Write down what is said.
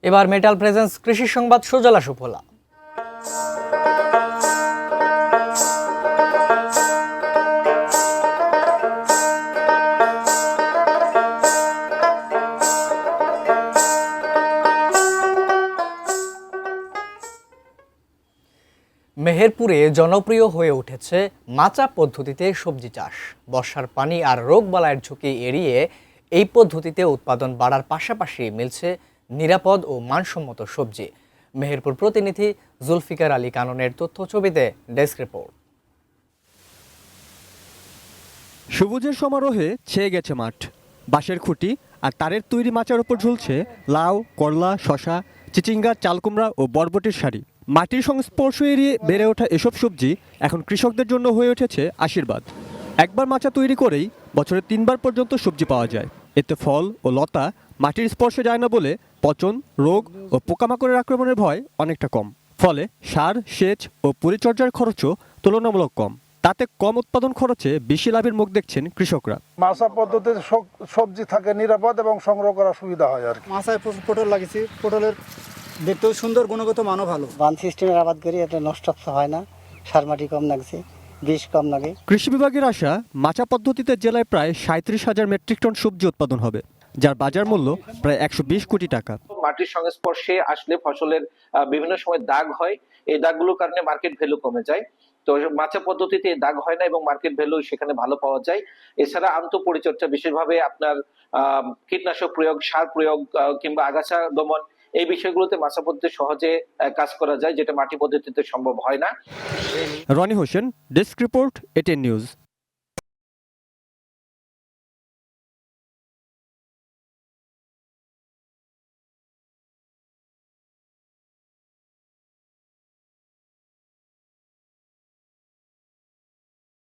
এবার metal presence কৃষি সংবাদ সুজলা সুফলা। মেহেরপুরে জনপ্রিয় হয়ে উঠেছে মাচা পদ্ধতিতে সবজি চাষ। বর্ষার পানি আর রোগবালাইয়ের ঝুঁকি এড়িয়ে এই পদ্ধতিতে উৎপাদন বাড়ার পাশাপাশি মিলছে নিরাপদ ও মানসম্মত সবজি। মেহেরপুর প্রতিনিধি জুলফিকার আলী কাননের তথ্য ছবিতে ডেস্ক রিপোর্ট। সবুজের সমারোহে ছেয়ে গেছে মাঠ। বাঁশের খুঁটি আর তারের তৈরি মাচার ওপর ঝুলছে লাউ, করলা, শশা, চিচিঙ্গা, চালকুমড়া ও বরবটির সারি। মাটির সংস্পর্শ এড়িয়ে বেড়ে ওঠা এসব সবজি এখন কৃষকদের জন্য হয়ে উঠেছে আশীর্বাদ। একবার মাচা তৈরি করেই বছরে 3 বার পর্যন্ত সবজি পাওয়া যায়। এতে ফল ও লতা মাটির স্পর্শে যায় না বলে পচন, রোগ ও পোকামাকড়ের আক্রমণের ভয় অনেকটা কম। ফলে সার, সেচ ও পরিচর্যার খরচও তুলনামূলক কম। তাতে কম উৎপাদন খরচে বেশি লাভের মুখ দেখছেন কৃষকরা। মাছা পদ্ধতিতে সবজি থাকে নিরাপদ এবং সংগ্রহ করা সুবিধা হয় আর কি। মাছায় পটল লাগিয়েছি, পটলের দেখতেও সুন্দর, গুণগত মানও ভালো। বান সিস্টেমের আবাদ করি, এটা নষ্ট হয় না, সার মাটি কম লাগছে, বিষ কম লাগে। কৃষি বিভাগের আশা মাচা পদ্ধতিতে জেলায় প্রায় 37,000 মেট্রিক টন সবজি উৎপাদন হবে, যার বাজার মূল্য প্রায় 120 কোটি টাকা। মাটির সংস্পর্শে আসলে ফসলের বিভিন্ন সময় দাগ হয়, এই দাগগুলোর কারণে মার্কেট ভ্যালু কমে যায়। তো মাচা পদ্ধতিতে দাগ হয় না এবং মার্কেট ভ্যালু সেখানে ভালো পাওয়া যায়। এছাড়া আন্তঃপরিচর্যা, বিশেষভাবে আপনার কীটনাশক প্রয়োগ, সার প্রয়োগ কিংবা আগাছা দমন, এই বিষয়গুলোতে মাচা পদ্ধতি সহজে কাজ করা যায়, যেটা মাটি পদ্ধতিতে সম্ভব হয় না। Roni Hossain, desk report, ATN news.